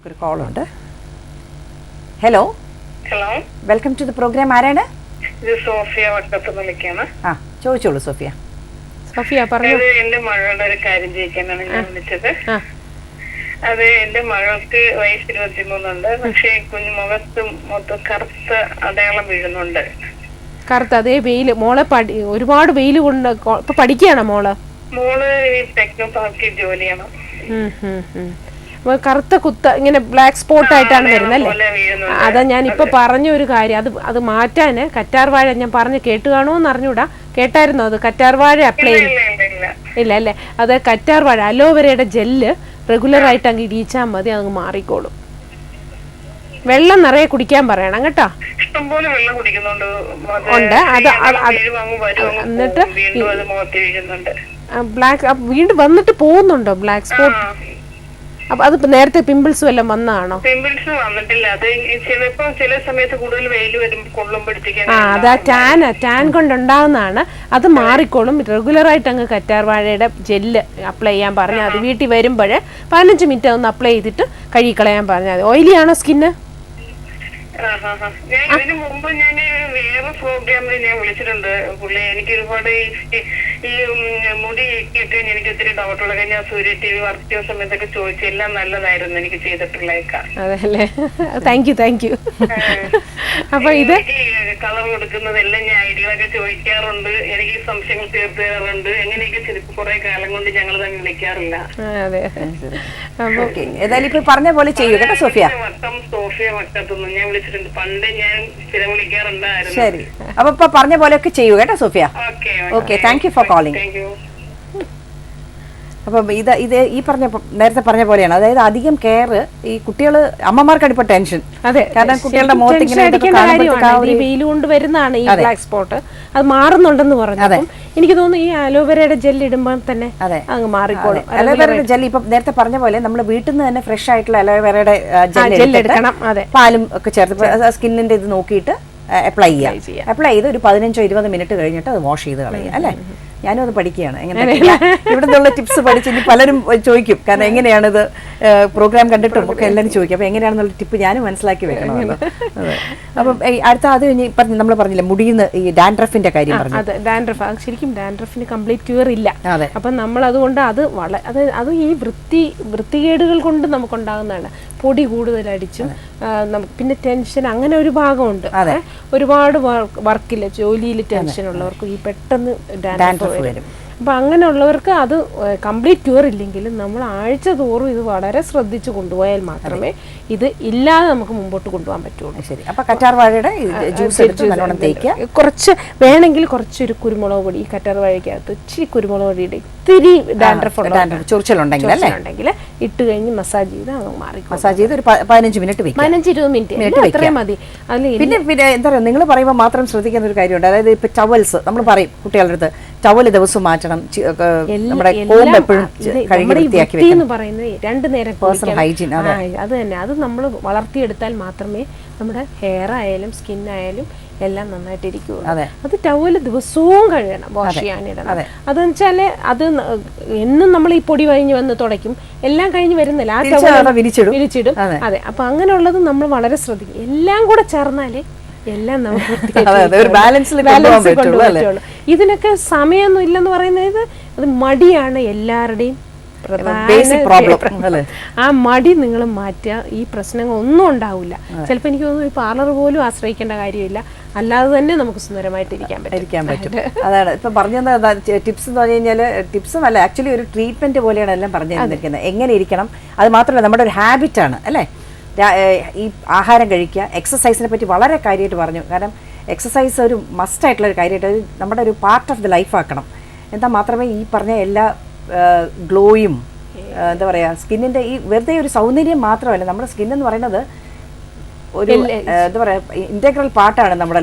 ഒരു കോളുണ്ട്. Hello hello, welcome to the programme. ആരാണ്? ഇത് സോഫിയ വട്ടത്തുനിന്ന്. ആ, ചോദിച്ചോളൂ സോഫിയ. അത് എന്റെ മകളുടെ ഒരു കാര്യം ചോദിക്കാനാണ് ഞാൻ വിളിച്ചത്. അത് എന്റെ മകൾക്ക് വയസ്സ് 23 പക്ഷെ കുഞ്ഞുമുഖത്ത് മൊത്തം കറുത്ത അടയാളം വീഴുന്നുണ്ട്. കറുത്ത അതേ വെയില് മോളെ ഒരുപാട് വെയില് കൊണ്ട് ഇപ്പൊ പഠിക്കുകയാണോ മോള്? മോള് ഈ ടെക്നോ പാർക്കിൽ ജോലിയാണ്. കറുത്ത കുത്ത ഇങ്ങനെ ബ്ലാക്ക് സ്പോട്ട് ആയിട്ടാണ് വരുന്നത് അല്ലേ? അതാ ഞാൻ ഇപ്പൊ പറഞ്ഞ ഒരു കാര്യം, അത് മാറ്റാന് കറ്റാർവാഴ ഞാൻ പറഞ്ഞു കേട്ട് കാണുമോന്ന് അറിഞ്ഞൂടാ. കേട്ടായിരുന്നോ? അത് കറ്റാർവാഴ അപ്ലൈ ഇല്ല അല്ലേ? അത് കറ്റാർവാഴ അലോവേരയുടെ ജെല്ല് റെഗുലർ ആയിട്ട് അങ്ങ് ഇടിച്ചാൽ മതി, അതങ്ങ് മാറിക്കോളും. വെള്ളം നിറയെ കുടിക്കാൻ പറയണം കേട്ടോ. ഇഷ്ടംപോലെ വെള്ളം കുടിക്കുന്നുണ്ട്. ഉണ്ട് എന്നിട്ട് ബ്ലാക്ക് വീണ്ടും വന്നിട്ട് പോകുന്നുണ്ടോ ബ്ലാക്ക് സ്പോട്ട്? അപ്പൊ അത് നേരത്തെ പിമ്പിൾസും എല്ലാം വന്നതാണോ? പിമ്പിൾസ് വന്നിട്ടില്ല. അത് ചിലപ്പോ ചില സമയത്ത് കൂടുതൽ വെയിൽ വരുമ്പോൾ കൊള്ളുമ്പോഴത്തേക്ക് അതാ ടാൻ കൊണ്ടുണ്ടാവുന്നതാണ്. അത് മാറിക്കോളും. റെഗുലർ ആയിട്ട് അങ്ങ് കറ്റാർവാഴയുടെ ജെല്ല് അപ്ലൈ ചെയ്യാൻ പറഞ്ഞാൽ അത് വീട്ടിൽ വരുമ്പോഴേ 15 മിനിറ്റ് ഒന്ന് അപ്ലൈ ചെയ്തിട്ട് കഴുകിക്കളയാൻ പറഞ്ഞാൽ മതി. ഓയിലി ആണോ സ്കിന്ന്? ഇതിനു മുമ്പ് ഞാൻ വേറെ പ്രോഗ്രാമിൽ ഞാൻ വിളിച്ചിട്ടുണ്ട് പുള്ളി. എനിക്ക് ഒരുപാട് ഈ മുടി ഇട്ട് എനിക്ക് ഒത്തിരി ഡൗട്ടുള്ള ഞാൻ സൂര്യ TV വർക്ക് ചെയ്യുന്ന സമയത്തൊക്കെ ചോദിച്ചു. എല്ലാം നല്ലതായിരുന്നു എനിക്ക് ചെയ്തിട്ടുള്ളതൊക്കെ. അതല്ലേ, താങ്ക് യു. അപ്പൊ ഇത് കളർ കൊടുക്കുന്നതെല്ലാം ഞാൻ ഐഡിയകളൊക്കെ ചോദിക്കാറുണ്ട്. എനിക്ക് സംശയങ്ങൾ തീർത്തു തരാറുണ്ട്. എങ്ങനെയൊക്കെ ചിലപ്പോൾ കുറെ കാലം കൊണ്ട് ഞങ്ങൾ തന്നെ വിളിക്കാറില്ല. അതെ, ഏതായാലും ഇപ്പൊ പറഞ്ഞ പോലെ ചെയ്യൂ കേട്ടോ സോഫിയ. സോഫിയ വട്ടത്തുനിന്ന് ഞാൻ വിളിച്ചിട്ടുണ്ട്. പണ്ട് ഞാൻ സ്ഥിരം വിളിക്കാറുണ്ടായിരുന്നു. ശരി, അപ്പൊ ഇപ്പൊ പറഞ്ഞ പോലെയൊക്കെ ചെയ്യൂ കേട്ടോ Sophia. Okay, thank you for calling. അപ്പം ഇത് ഈ നേരത്തെ പറഞ്ഞ പോലെയാണ്. അതായത് അധികം കെയർ ഈ കുട്ടികൾ അമ്മമാർക്കാണ് ഇപ്പൊ ടെൻഷൻ. അതെ, കാരണം കുട്ടികളുടെ മുഖത്ത് ഇങ്ങനെ വെയിൽ കൊണ്ട് വരുന്നതാണ് ഈ ബ്ലാക്ക് സ്പോട്ട്. അത് മാറുന്നുണ്ടെന്ന് പറഞ്ഞു. എനിക്ക് തോന്നുന്നു ഈ അലോവേരയുടെ ജെൽ ഇടുമ്പോൾ തന്നെ അങ്ങ് മാറിക്കോളും. അലോവേരയുടെ ജെൽ ഇപ്പൊ നേരത്തെ പറഞ്ഞ പോലെ നമ്മൾ വീട്ടിൽ നിന്ന് തന്നെ ഫ്രഷ് ആയിട്ടുള്ള അലോവേരയുടെ ജെൽ എടുക്കണം. പാലും ഒക്കെ ചേർത്ത് സ്കിന്നിന്റെ ഇത് നോക്കിയിട്ട് അപ്ലൈ ചെയ്ത് ഒരു 15-20 മിനിറ്റ് കഴിഞ്ഞിട്ട് അത് വാഷ് ചെയ്ത് കളയുക അല്ലേ? ഞാനും അത് പഠിക്കുകയാണ്. എങ്ങനെ ഇവിടെ നിന്നുള്ള ടിപ്സ് പഠിച്ച് ഇനി പലരും ചോദിക്കും. കാരണം എങ്ങനെയാണിത് പ്രോഗ്രാം കണ്ടിട്ടും ഒക്കെ എല്ലാവരും ചോദിക്കും. അപ്പൊ എങ്ങനെയാണെന്നുള്ള ടിപ്പ് ഞാനും മനസ്സിലാക്കി വെക്കണമല്ലോ. അപ്പം അടുത്ത അത് കഴിഞ്ഞ് ഇപ്പം നമ്മൾ പറഞ്ഞില്ലേ മുടിയുന്ന ഈ ഡാൻഡ്രഫിന്റെ കാര്യം പറഞ്ഞു. അതെ, ഡാൻഡ്രഫ് ശരിക്കും ഡാൻഡ്രഫിന് കംപ്ലീറ്റ് ക്യൂർ ഇല്ല. അപ്പം നമ്മൾ അതുകൊണ്ട് അത് ഈ വൃത്തികേടുകൾ കൊണ്ട് നമുക്കുണ്ടാകുന്നതാണ്. പൊടി കൂടുതൽ അടിച്ചും പിന്നെ ടെൻഷൻ, അങ്ങനെ ഒരു ഭാഗമുണ്ട്. ഒരുപാട് വർക്കില് ജോലിയിൽ ടെൻഷൻ ഉള്ളവർക്ക് ഈ പെട്ടെന്ന് ഡാൻഡ്രഫ് വരും. അപ്പൊ അങ്ങനെയുള്ളവർക്ക് അത് കംപ്ലീറ്റ് ക്യൂർ ഇല്ലെങ്കിലും നമ്മൾ ആഴ്ച തോറും ഇത് വളരെ ശ്രദ്ധിച്ചു കൊണ്ടുപോയാൽ മാത്രമേ ഇത് ഇല്ലാതെ നമുക്ക് മുമ്പോട്ട് കൊണ്ടുപോകാൻ പറ്റുള്ളൂ. ശരി, അപ്പൊ കറ്റാർവാഴയുടെ ജ്യൂസ് എടുത്ത് നല്ലോണം തേക്കുക. കുറച്ച് വേണമെങ്കിൽ കുറച്ചൊരു കുരുമുളക് പൊടി, ഈ കറ്റാർവാഴയ്ക്കകത്ത് ഇച്ചിരി കുരുമുളക് പൊടിയുടെ ഇത്തിരി ചൊറിച്ചിലുണ്ടെങ്കിൽ ഇട്ട് കഴിഞ്ഞ് മസാജ് ചെയ്ത് അത് മാറി. മസാജ് ചെയ്ത് ഒരു 15 മിനിറ്റ് 15-20 മിനിറ്റ് അത്രയും മതി. പിന്നെ എന്താ പറയുക, നിങ്ങൾ പറയുമ്പോൾ മാത്രം ശ്രദ്ധിക്കുന്ന ഒരു കാര്യമുണ്ട്. അതായത് ഇപ്പൊ ടവൽസ് നമ്മൾ പറയും കുട്ടികളുടെ അടുത്ത് ടവൽ ദിവസം മാറ്റണം, നമ്മുടെ കോമ്പ് എപ്പോഴും കഴുകി വൃത്തിയാക്കി വെക്കണം. പറയുന്നത് 2 നേരം പേഴ്സണൽ ഹൈജീൻ. അത് തന്നെ, അത് നമ്മൾ വളർത്തിയെടുത്താൽ മാത്രമേ നമ്മുടെ ഹെയർ ആയാലും സ്കിൻ ആയാലും എല്ലാം നന്നായിട്ടിരിക്കുള്ളൂ. അത് ടവല് ദിവസവും കഴുകണം, വാഷ് ചെയ്യാനിടണം. അതെന്ന് വെച്ചാല് അത് എന്നും നമ്മൾ ഈ പൊടി കഴിഞ്ഞ് വന്ന് തുടയ്ക്കും, എല്ലാം കഴിഞ്ഞ് വരുന്നില്ല, ആ ടവൽ വിരിച്ചിടും. അതെ, അപ്പൊ അങ്ങനെയുള്ളത് നമ്മൾ വളരെ ശ്രദ്ധിക്കും. എല്ലാം കൂടെ ചേർന്നാലേ എല്ലാം നമുക്ക് കൊണ്ടുപോകുള്ളൂ. ഇതിനൊക്കെ സമയമൊന്നും ഇല്ലെന്ന് പറയുന്നത് അത് മടിയാണ് എല്ലാവരുടെയും ആ മടി നിങ്ങൾ മാറ്റുക. ഈ പ്രശ്നങ്ങൾ ഒന്നും ഉണ്ടാവില്ല. ചിലപ്പോൾ എനിക്ക് തോന്നുന്നു ഈ പാർലർ പോലും ആശ്രയിക്കേണ്ട കാര്യമില്ല, അല്ലാതെ തന്നെ നമുക്ക് സുന്ദരമായിട്ട് ഇരിക്കാൻ പറ്റും. അതാണ് ഇപ്പൊ പറഞ്ഞു ടിപ്സ് എന്ന് പറഞ്ഞു കഴിഞ്ഞാൽ ടിപ്സും അല്ല, ആക്ച്വലി ഒരു ട്രീറ്റ്മെന്റ് പോലെയാണ് എല്ലാം പറഞ്ഞു തന്നിരിക്കുന്നത്. എങ്ങനെ ഇരിക്കണം, അത് മാത്രമല്ല നമ്മുടെ ഒരു ഹാബിറ്റാണ് അല്ലേ? ഈ ആഹാരം കഴിക്കുക, എക്സസൈസിനെ പറ്റി വളരെ കാര്യമായിട്ട് പറഞ്ഞു. കാരണം എക്സസൈസ് ഒരു മസ്റ്റായിട്ടുള്ള ഒരു കാര്യമായിട്ട് നമ്മുടെ ഒരു പാർട്ട് ഓഫ് ദ ലൈഫ് ആക്കണം. എന്നാൽ മാത്രമേ ഈ പറഞ്ഞ എല്ലാ ഗ്ലോയും എന്താ പറയുക സ്കിന്നിൻ്റെ ഈ വെറുതെ ഒരു സൗന്ദര്യം മാത്രമല്ല, നമ്മുടെ സ്കിൻ എന്ന് പറയുന്നത് ഒരു എന്താ പറയുക ഇൻറ്റഗ്രൽ പാർട്ടാണ് നമ്മുടെ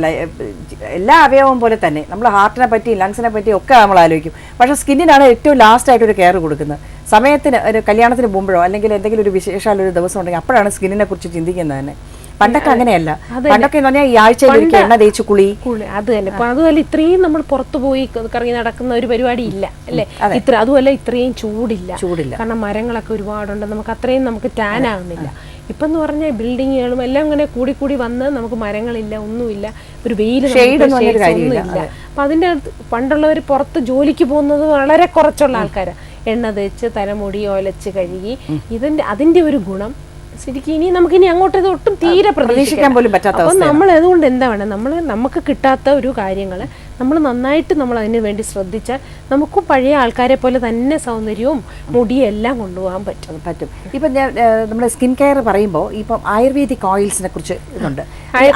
എല്ലാ അവയവവും പോലെ തന്നെ. നമ്മൾ ഹാർട്ടിനെ പറ്റി ലങ്സിനെ പറ്റി ഒക്കെ നമ്മൾ ആലോചിക്കും, പക്ഷേ സ്കിന്നിനാണ് ഏറ്റവും ലാസ്റ്റായിട്ടൊരു കെയർ കൊടുക്കുന്നത്. സമയത്തിന് ഒരു കല്യാണത്തിന് പോകുമ്പോഴോ അല്ലെങ്കിൽ എന്തെങ്കിലും ഒരു വിശേഷാലൊരു ദിവസം ഉണ്ടെങ്കിൽ അപ്പോഴാണ് സ്കിന്നിനെ കുറിച്ച് ചിന്തിക്കുന്നത് തന്നെ. പണ്ടൊക്കെ അങ്ങനെയല്ല. പണ്ടൊക്കെ എന്ന് പറഞ്ഞാൽ ഈ ആഴ്ചയിൽ എണ്ണ തേച്ച് കുളി, അത് തന്നെ. അതുമല്ല ഇത്രയും നമ്മൾ പുറത്തു പോയി കറങ്ങി നടക്കുന്ന ഒരു പരിപാടി ഇല്ല അല്ലേ? അതുമല്ല ഇത്രയും ചൂടില്ല. കാരണം മരങ്ങളൊക്കെ ഒരുപാടുണ്ട്, നമുക്ക് അത്രയും നമുക്ക് ടാൻ ആകുന്നില്ല. ഇപ്പം എന്ന് പറഞ്ഞാൽ ബിൽഡിങ്ങുകളും എല്ലാം ഇങ്ങനെ കൂടി വന്ന് നമുക്ക് മരങ്ങളില്ല, ഒന്നുമില്ല, ഒരു വെയിൽ ഒന്നുമില്ല. അപ്പം അതിൻ്റെ അടുത്ത് പണ്ടുള്ളവർ പുറത്ത് ജോലിക്ക് പോകുന്നത് വളരെ കുറച്ചുള്ള ആൾക്കാരാണ്. എണ്ണ തേച്ച് തലമുടി ഒലച്ച് കഴുകി അതിൻ്റെ ഒരു ഗുണം ശരിക്കും നമുക്കിനി അങ്ങോട്ട് ഇത് ഒട്ടും തീരെ പ്രതീക്ഷിക്കാൻ പോലും പറ്റാത്ത. അപ്പം നമ്മൾ അതുകൊണ്ട് എന്താ വേണം, നമുക്ക് കിട്ടാത്ത ഒരു കാര്യങ്ങൾ നമ്മൾ നന്നായിട്ട് നമ്മൾ അതിന് വേണ്ടി ശ്രദ്ധിച്ചാൽ നമുക്ക് പഴയ ആൾക്കാരെ പോലെ തന്നെ സൗന്ദര്യവും മുടിയും എല്ലാം കൊണ്ടുപോകാൻ പറ്റും. ഇപ്പം നമ്മുടെ സ്കിൻ കെയർ പറയുമ്പോൾ ഇപ്പം ആയുർവേദിക് ഓയിൽസിനെ കുറിച്ച് ഇതുണ്ട്.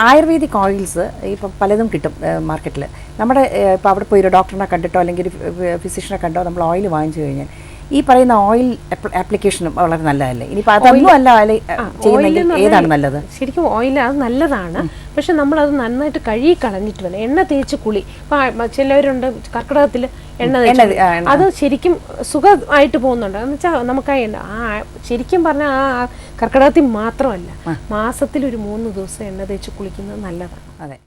ആയുർവേദിക് ഓയിൽസ് ഇപ്പം പലതും കിട്ടും മാർക്കറ്റിൽ. നമ്മുടെ ഇപ്പം അവിടെ പോയി ഒരു ഡോക്ടറിനെ കണ്ടിട്ടോ അല്ലെങ്കിൽ ഒരു ഫിസിഷ്യനെ കണ്ടോ നമ്മൾ ഓയിൽ വാങ്ങിച്ചു കഴിഞ്ഞാൽ ഈ പറയുന്ന ഓയിൽ ആപ്ലിക്കേഷനും വളരെ നല്ലതല്ലേ? ഇനിയിപ്പോൾ അതൊന്നും അല്ല ചെയ്യുന്നെങ്കിൽ ഏതാണ് നല്ലത്? ശരിക്കും ഓയിൽ അത് നല്ലതാണ്, പക്ഷെ നമ്മളത് നന്നായിട്ട് കഴുകി കളഞ്ഞിട്ട് വേണം. എണ്ണ തേച്ച് കുളി, ഇപ്പം ചിലവരുണ്ട് കർക്കിടകത്തിൽ എണ്ണ തേച്ച്, അത് ശരിക്കും സുഖമായിട്ട് പോകുന്നുണ്ട്. എന്ന് വെച്ചാൽ നമുക്ക് ശരിക്കും പറഞ്ഞാൽ ആ കർക്കിടകത്തിൽ മാത്രമല്ല, മാസത്തിൽ ഒരു 3 ദിവസം എണ്ണ തേച്ച് കുളിക്കുന്നത് നല്ലതാണ്. അതെ.